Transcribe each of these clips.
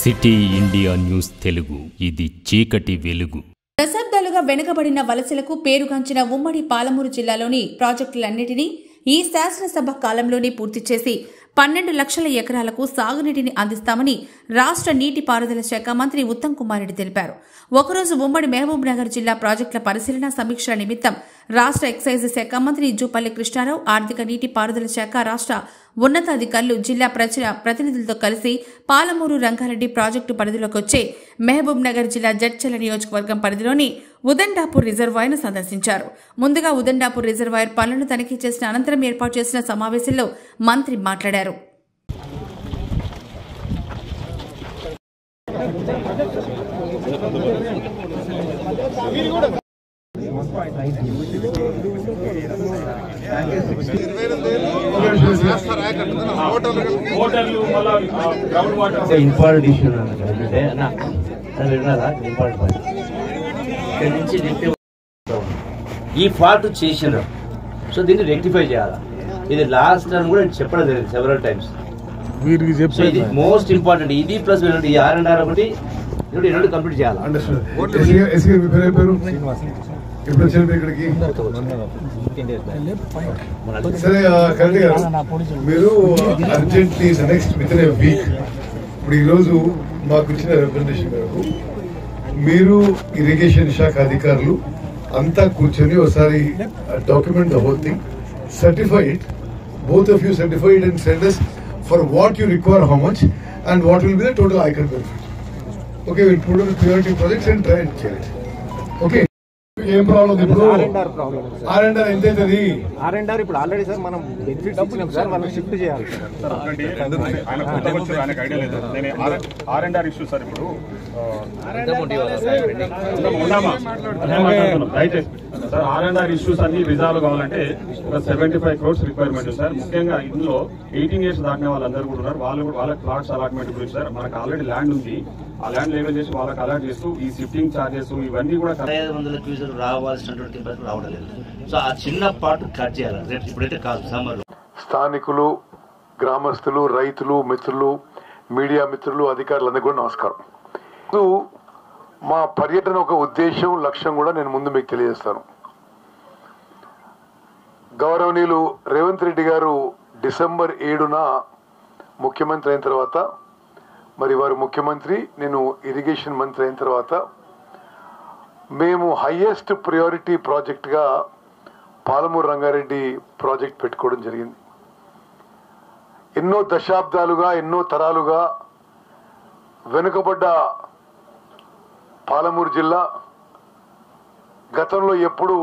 City India news Telugu, ఇది చీకటి వెలుగు. దశాబ్దాలుగా వెనుకబడిన వలసలకు పేరుగాంచిన ఉమ్మడి పాలమూరు జిల్లాలోని ప్రాజెక్టులన్నిటినీ ఈ శాసనసభ కాలంలోనే పూర్తి చేసి 12 లక్షల ఎకరాలకు సాగునీటిని అందిస్తామని రాష్ట్ర నీటిపారుదల శాఖ మంత్రి ఉత్తమ్ కుమార్ రెడ్డి తెలిపారు. ఒకరోజు ఉమ్మడి మహబూబ్ నగర్ జిల్లా ప్రాజెక్టుల పరిశీలన సమీక్ష నిమిత్తం రాష్ట్ర ఎక్సైజ్ శాఖ మంత్రి జూపల్లి కృష్ణారావు, ఆర్థిక నీటిపారుదల శాఖ రాష్ట్ర ఉన్నతాధికారులు, జిల్లా ప్రతినిధులతో కలిసి పాలమూరు రంగారెడ్డి ప్రాజెక్టు పరిధిలోకి వచ్చే మహబూబ్ నగర్ జిల్లా జడ్చర్ల నియోజకవర్గం పరిధిలోని ఉదండాపూర్ రిజర్వాయర్ను సందర్శించారు. ముందుగా ఉదండాపూర్ రిజర్వాయర్ పనులను తనిఖీ చేసిన అనంతరం ఏర్పాటు చేసిన సమావేశంలో మంత్రి మాట్లాడారు. ఇంపార్టెంట్ ఇష్యూ ఈ ఫాల్ట్ చేసినారు, సో దీన్ని రెక్టిఫై చేయాలి. ఇది లాస్ట్ అని కూడా చెప్పడం జరిగింది సెవెరల్ టైమ్స్. సో ఇది మోస్ట్ ఇంపార్టెంట్. ఇది ప్లస్ ఈ R&R ఒకటి రెండు కంప్లీట్ చేయాలి. మీరు urgently next with in a week, ఇప్పుడు ఈరోజు మాకు ఇచ్చిన రిప్రజెంటేషన్ మేరకు మీరు ఇరిగేషన్ శాఖ అధికారులు అంతా కూర్చొని ఒకసారి document the whole thing, certify it, both of you certify it and send us for what you require, how much, and what will be the total ICAR benefit. Okay, we'll put on priority projects and try and share it. Okay. ఏం problem ఇప్పుడు? R&R ఎంత అవుతుంది? R&R ఇప్పుడు already sir మనం benefits ఇచ్చినాం sir, మనం shift చేయాలి. R&R issue sir ఇప్పుడు సార్ R&R ఇష్యూస్ అన్ని రిజాల్వ్ కావాలంటే ఒక 75 crores రిక్వైర్మెంట్ సార్. ముఖ్యంగా ఇందులో 18 years దాటిన వాళ్ళందరూ కూడా ఉన్నారు. వాళ్ళకి ప్లాట్స్ అలాట్మెంట్ గురించి సార్ మనకు ఆల్రెడీ ల్యాండ్ ఉంది. ఆ ల్యాండ్ లెవెల్ చేసి వాళ్ళకి అలాట్ చేస్తూ ఈ షిఫ్టింగ్ చార్జెస్ ఇవన్నీ కూడా 500 క్యూసెక్ రావాల్సినటువంటి పరిస్థితి రావడం లేదు. సో ఆ చిన్న పార్ట్ కట్ చేయాలి. రేపు ఇప్పుడైతే కాదు, సమ్మర్లో. స్థానికులు, గ్రామస్తులు, రైతులు, మిత్రులు, మీడియా మిత్రులు, అధికారులందరికీ కూడా నమస్కారం. మా పర్యటన ఒక ఉద్దేశం, లక్ష్యం కూడా నేను ముందు మీకు తెలియజేస్తాను. గౌరవనీయులు రేవంత్ రెడ్డి గారు డిసెంబర్ 7న ముఖ్యమంత్రి అయిన తర్వాత, మరి వారు ముఖ్యమంత్రి, నేను ఇరిగేషన్ మంత్రి అయిన తర్వాత మేము హైయెస్ట్ ప్రయారిటీ ప్రాజెక్ట్గా పాలమూరు రంగారెడ్డి ప్రాజెక్ట్ పెట్టుకోవడం జరిగింది. ఎన్నో దశాబ్దాలుగా, ఎన్నో తరాలుగా వెనుకబడ్డ పాలమూరు జిల్లా గతంలో ఎప్పుడు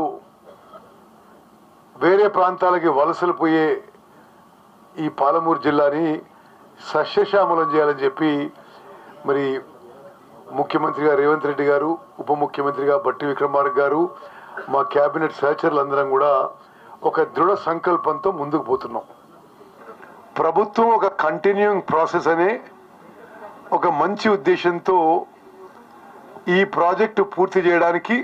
వేరే ప్రాంతాలకి వలసలు పోయే ఈ పాలమూరు జిల్లాని సస్యశ్యామలం చేయాలని చెప్పి మరి ముఖ్యమంత్రిగా రేవంత్ రెడ్డి గారు, ఉప ముఖ్యమంత్రిగా బట్టి విక్రమార్క గారు, మా క్యాబినెట్ సహచరులు అందరం కూడా ఒక దృఢ సంకల్పంతో ముందుకు పోతున్నాం. ప్రభుత్వం ఒక కంటిన్యూయింగ్ ప్రాసెస్ అనే ఒక మంచి ఉద్దేశంతో ఈ ప్రాజెక్టు పూర్తి చేయడానికి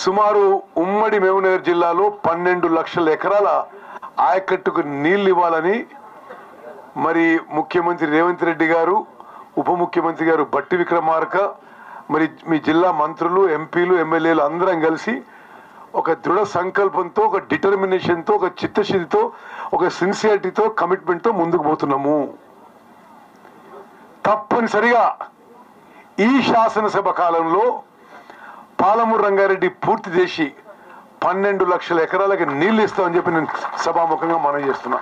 సుమారు ఉమ్మడి మహబూబ్నగర్ జిల్లాలో 12 లక్షల ఎకరాల ఆయకట్టుకు నీళ్లు ఇవ్వాలని మరి ముఖ్యమంత్రి రేవంత్ రెడ్డి గారు, ఉప ముఖ్యమంత్రి గారు బట్టి విక్రమార్క, మరి మీ జిల్లా మంత్రులు, ఎంపీలు, ఎమ్మెల్యేలు అందరం కలిసి ఒక దృఢ సంకల్పంతో, ఒక డిటర్మినేషన్తో, ఒక చిత్తశుద్ధితో, ఒక సిన్సియారిటీతో, కమిట్మెంట్తో ముందుకు పోతున్నాము. తప్పనిసరిగా ఈ శాసనసభ కాలంలో పాలమూరు రంగారెడ్డి పూర్తి చేసి 12 లక్షల ఎకరాలకి నీళ్లు ఇస్తామని చెప్పి నేను సభాముఖంగా మనవి చేస్తున్నా.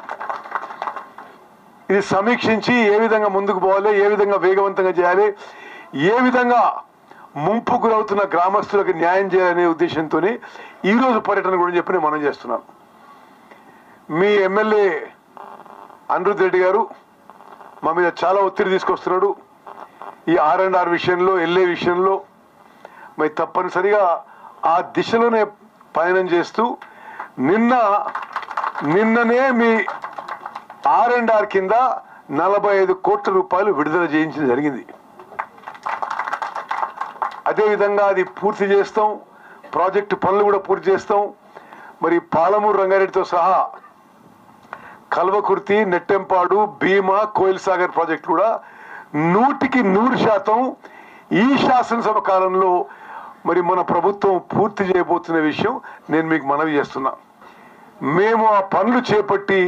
ఇది సమీక్షించి ఏ విధంగా ముందుకు పోవాలి, ఏ విధంగా వేగవంతంగా చేయాలి, ఏ విధంగా ముంపు గురవుతున్న గ్రామస్తులకు న్యాయం చేయాలనే ఉద్దేశంతో ఈరోజు పర్యటన గురించి చెప్పి నేను మనం చేస్తున్నాను. మీ ఎమ్మెల్యే అనిరుద్ రెడ్డి గారు మా మీద చాలా ఒత్తిడి తీసుకొస్తున్నాడు ఈ R&R విషయంలో, LA విషయంలో. మరి తప్పనిసరిగా ఆ దిశలోనే పయనం చేస్తూ నిన్ననే మీ R&R కింద 45 కోట్ల రూపాయలు విడుదల చేయించడం జరిగింది. అదేవిధంగా అది పూర్తి చేస్తాం, ప్రాజెక్టు పనులు కూడా పూర్తి చేస్తాం. మరి పాలమూరు రంగారెడ్డితో సహా కల్వకుర్తి, నెట్టెంపాడు, భీమా, కోయిల్ సాగర్ ప్రాజెక్టు కూడా 100% ఈ శాసనసభ కాలంలో మరి మన ప్రభుత్వం పూర్తి చేయబోతున్న విషయం నేను మీకు మనవి చేస్తున్నా. మేము ఆ పనులు చేపట్టి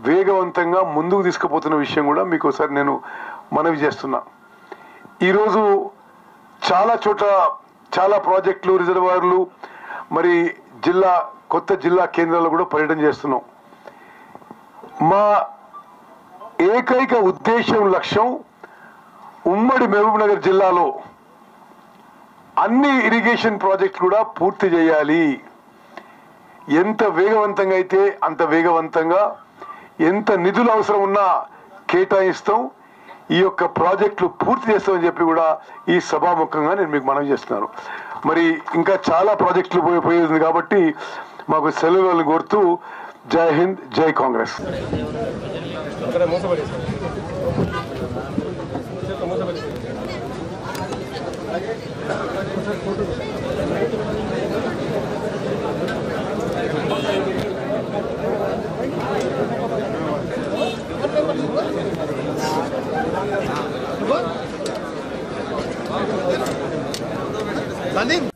వేగవంతంగా ముందుకు తీసుకుపోతున్న విషయం కూడా మీకు ఒకసారి నేను మనవి చేస్తున్నా. ఈరోజు చాలా చోట్ల చాలా ప్రాజెక్టులు, రిజర్వాయర్లు, మరి కొత్త జిల్లా కేంద్రాల్లో కూడా పర్యటన చేస్తున్నాం. మా ఏకైక ఉద్దేశం, లక్ష్యం ఉమ్మడి మహబూబ్ నగర్ జిల్లాలో అన్ని ఇరిగేషన్ ప్రాజెక్టులు కూడా పూర్తి చేయాలి. ఎంత వేగవంతంగా అయితే అంత వేగవంతంగా, ఎంత నిధులు అవసరం ఉన్నా కేటాయిస్తాం, ఈ యొక్క ప్రాజెక్టులు పూర్తి చేస్తామని చెప్పి కూడా ఈ సభాముఖంగా నేను మీకు మనవి చేస్తున్నాను. మరి ఇంకా చాలా ప్రాజెక్టులు పోయేది కాబట్టి మాకు సెలవులను కోరుతూ జై హింద్, జై కాంగ్రెస్. Banding.